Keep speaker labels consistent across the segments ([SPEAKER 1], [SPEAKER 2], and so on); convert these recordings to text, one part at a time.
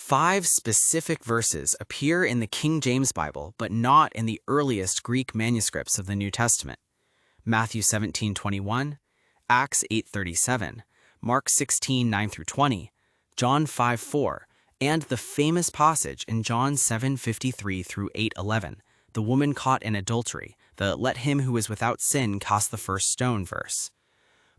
[SPEAKER 1] 5 specific verses appear in the King James Bible, but not in the earliest Greek manuscripts of the New Testament. Matthew 17:21, Acts 8:37, Mark 16:9-20, John 5:4, and the famous passage in John 7:53-8:11, the woman caught in adultery, the "let him who is without sin cast the first stone" verse.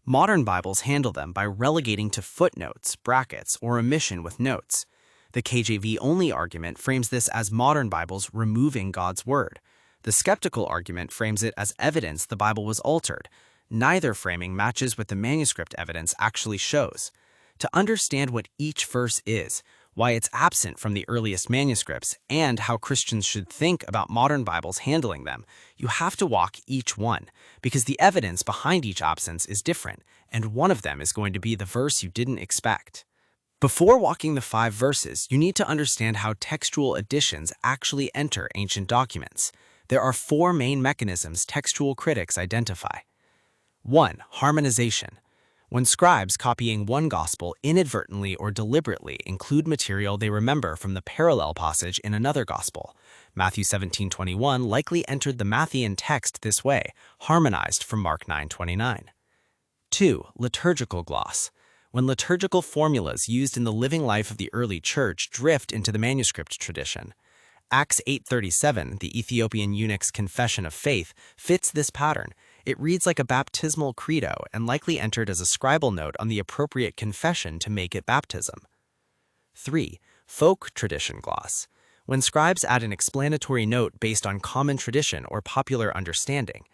[SPEAKER 1] Modern Bibles handle them by relegating to footnotes, brackets, or omission with notes. The KJV-only argument frames this as modern Bibles removing God's word. The skeptical argument frames it as evidence the Bible was altered. Neither framing matches what the manuscript evidence actually shows. To understand what each verse is, why it's absent from the earliest manuscripts, and how Christians should think about modern Bibles handling them, you have to walk each one, because the evidence behind each absence is different, and one of them is going to be the verse you didn't expect. Before walking the 5 verses, you need to understand how textual additions actually enter ancient documents. There are 4 main mechanisms textual critics identify. 1. Harmonization. When scribes copying one gospel inadvertently or deliberately include material they remember from the parallel passage in another gospel. Matthew 17:21 likely entered the Matthean text this way, harmonized from Mark 9:29. 2. Liturgical gloss. When liturgical formulas used in the living life of the early church drift into the manuscript tradition. Acts 8:37, the Ethiopian eunuch's confession of faith, fits this pattern. It reads like a baptismal credo and likely entered as a scribal note on the appropriate confession to make it baptism. 3. Folk tradition gloss. When scribes add an explanatory note based on common tradition or popular understanding.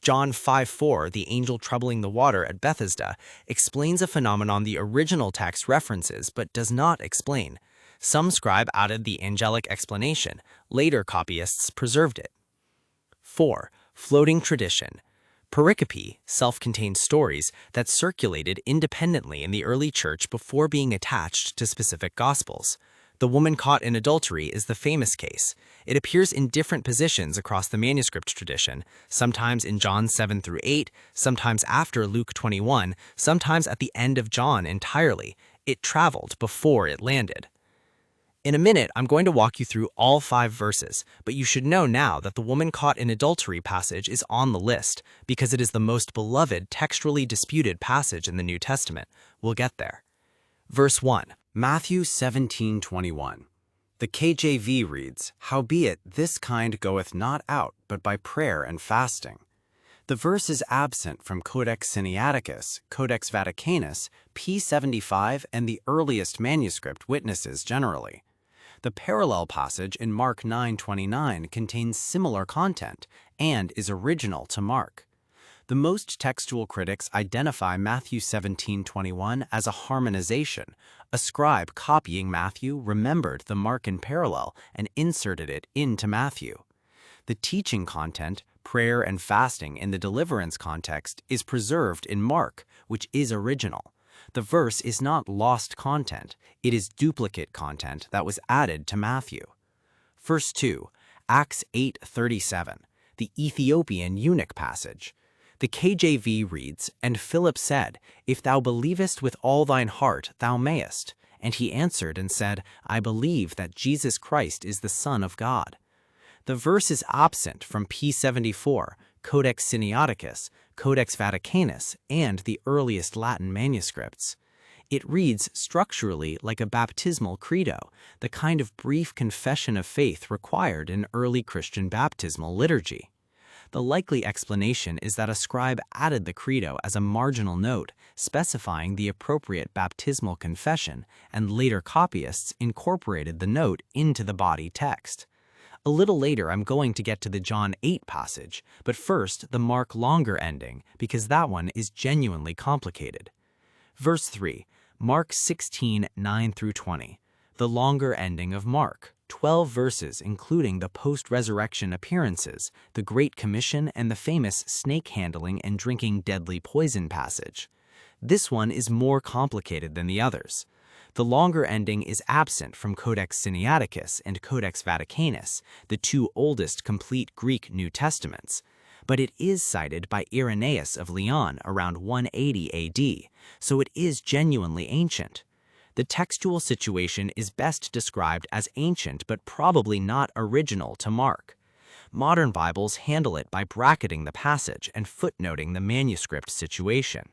[SPEAKER 1] John 5:4, the angel troubling the water at Bethesda, explains a phenomenon the original text references but does not explain. Some scribe added the angelic explanation. Later copyists preserved it. 4. Floating tradition. Pericope, self-contained stories that circulated independently in the early church before being attached to specific gospels. The woman caught in adultery is the famous case. It appears in different positions across the manuscript tradition, sometimes in John 7-8, sometimes after Luke 21, sometimes at the end of John entirely. It traveled before it landed. In a minute, I'm going to walk you through all 5 verses, but you should know now that the woman caught in adultery passage is on the list because it is the most beloved textually disputed passage in the New Testament. We'll get there. Verse 1, Matthew 17:21. The KJV reads, "Howbeit this kind goeth not out, but by prayer and fasting." The verse is absent from Codex Sinaiticus, Codex Vaticanus, P75, and the earliest manuscript witnesses generally. The parallel passage in Mark 9:29 contains similar content and is original to Mark. The most textual critics identify Matthew 17:21 as a harmonization. A scribe copying Matthew remembered the Markan parallel and inserted it into Matthew. The teaching content, prayer and fasting in the deliverance context, is preserved in Mark, which is original. The verse is not lost content, it is duplicate content that was added to Matthew. Verse 2, Acts 8:37, the Ethiopian eunuch passage. The KJV reads, "And Philip said, If thou believest with all thine heart, thou mayest. And he answered and said, I believe that Jesus Christ is the Son of God." The verse is absent from P74, Codex Sinaiticus, Codex Vaticanus, and the earliest Latin manuscripts. It reads structurally like a baptismal credo, the kind of brief confession of faith required in early Christian baptismal liturgy. The likely explanation is that a scribe added the credo as a marginal note, specifying the appropriate baptismal confession, and later copyists incorporated the note into the body text. A little later, I'm going to get to the John 8 passage, but first the Mark longer ending, because that one is genuinely complicated. Verse 3, Mark 16:9-20, the longer ending of Mark. 12 verses including the post-resurrection appearances, the Great Commission, and the famous snake handling and drinking deadly poison passage. This one is more complicated than the others. The longer ending is absent from Codex Sinaiticus and Codex Vaticanus, the 2 oldest complete Greek New Testaments, but it is cited by Irenaeus of Lyon around 180 AD, so it is genuinely ancient. The textual situation is best described as ancient but probably not original to Mark. Modern Bibles handle it by bracketing the passage and footnoting the manuscript situation.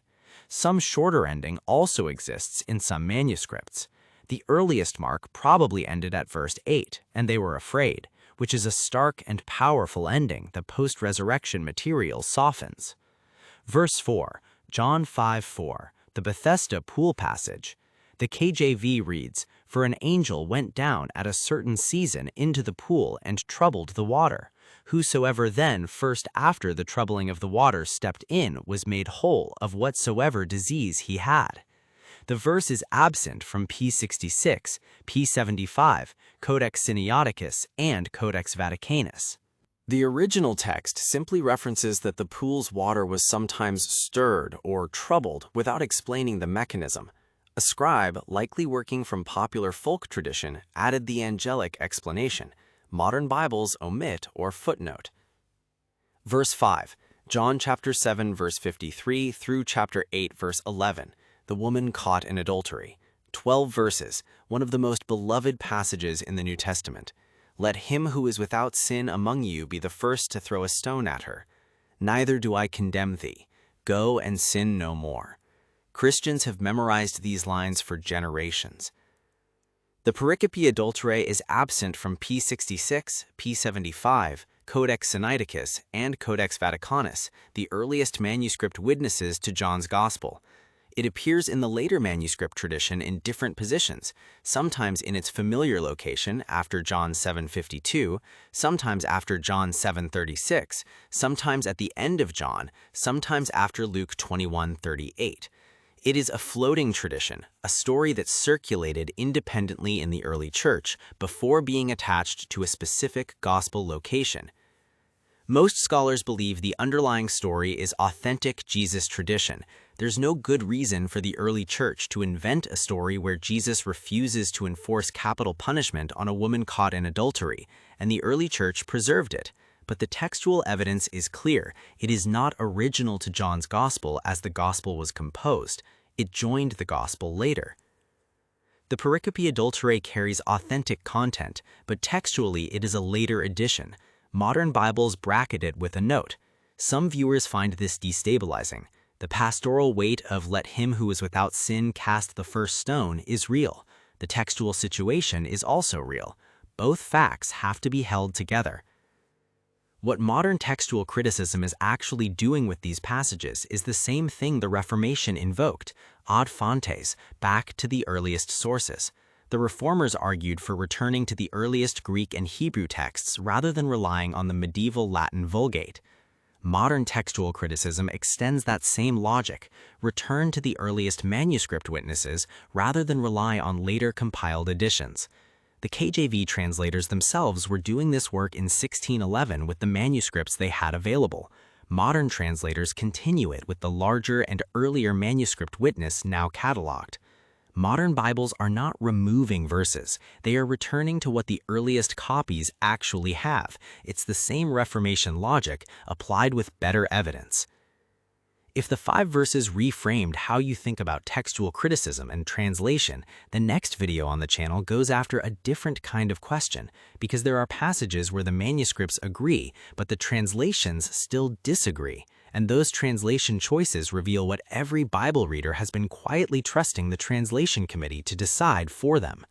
[SPEAKER 1] Some shorter ending also exists in some manuscripts. The earliest Mark probably ended at verse 8, and they were afraid, which is a stark and powerful ending the post-resurrection material softens. Verse 4, John 5:4, the Bethesda pool passage. The KJV reads, "For an angel went down at a certain season into the pool and troubled the water. Whosoever then first after the troubling of the water stepped in was made whole of whatsoever disease he had." The verse is absent from P66, P75, Codex Sinaiticus, and Codex Vaticanus. The original text simply references that the pool's water was sometimes stirred or troubled without explaining the mechanism. A scribe, likely working from popular folk tradition, added the angelic explanation. Modern Bibles omit or footnote. Verse 5, John chapter 7 verse 53 through chapter 8 verse 11, the woman caught in adultery. 12 verses, one of the most beloved passages in the New Testament. Let him who is without sin among you be the first to throw a stone at her. Neither do I condemn thee. Go and sin no more. Christians have memorized these lines for generations. The pericope adulterae is absent from P66, P75, Codex Sinaiticus, and Codex Vaticanus, the earliest manuscript witnesses to John's Gospel. It appears in the later manuscript tradition in different positions, sometimes in its familiar location after John 7:52, sometimes after John 7:36, sometimes at the end of John, sometimes after Luke 21:38. It is a floating tradition, a story that circulated independently in the early church before being attached to a specific gospel location. Most scholars believe the underlying story is authentic Jesus tradition. There's no good reason for the early church to invent a story where Jesus refuses to enforce capital punishment on a woman caught in adultery, and the early church preserved it. But the textual evidence is clear. It is not original to John's Gospel as the Gospel was composed. It joined the Gospel later. The pericope adulterae carries authentic content, but textually it is a later addition. Modern Bibles bracket it with a note. Some viewers find this destabilizing. The pastoral weight of "let him who is without sin cast the first stone" is real. The textual situation is also real. Both facts have to be held together. What modern textual criticism is actually doing with these passages is the same thing the Reformation invoked, ad fontes, back to the earliest sources. The Reformers argued for returning to the earliest Greek and Hebrew texts rather than relying on the medieval Latin Vulgate. Modern textual criticism extends that same logic, return to the earliest manuscript witnesses rather than rely on later compiled editions. The KJV translators themselves were doing this work in 1611 with the manuscripts they had available. Modern translators continue it with the larger and earlier manuscript witness now cataloged. Modern Bibles are not removing verses. They are returning to what the earliest copies actually have. It's the same Reformation logic applied with better evidence. If the 5 verses reframed how you think about textual criticism and translation, the next video on the channel goes after a different kind of question, because there are passages where the manuscripts agree, but the translations still disagree. And those translation choices reveal what every Bible reader has been quietly trusting the translation committee to decide for them.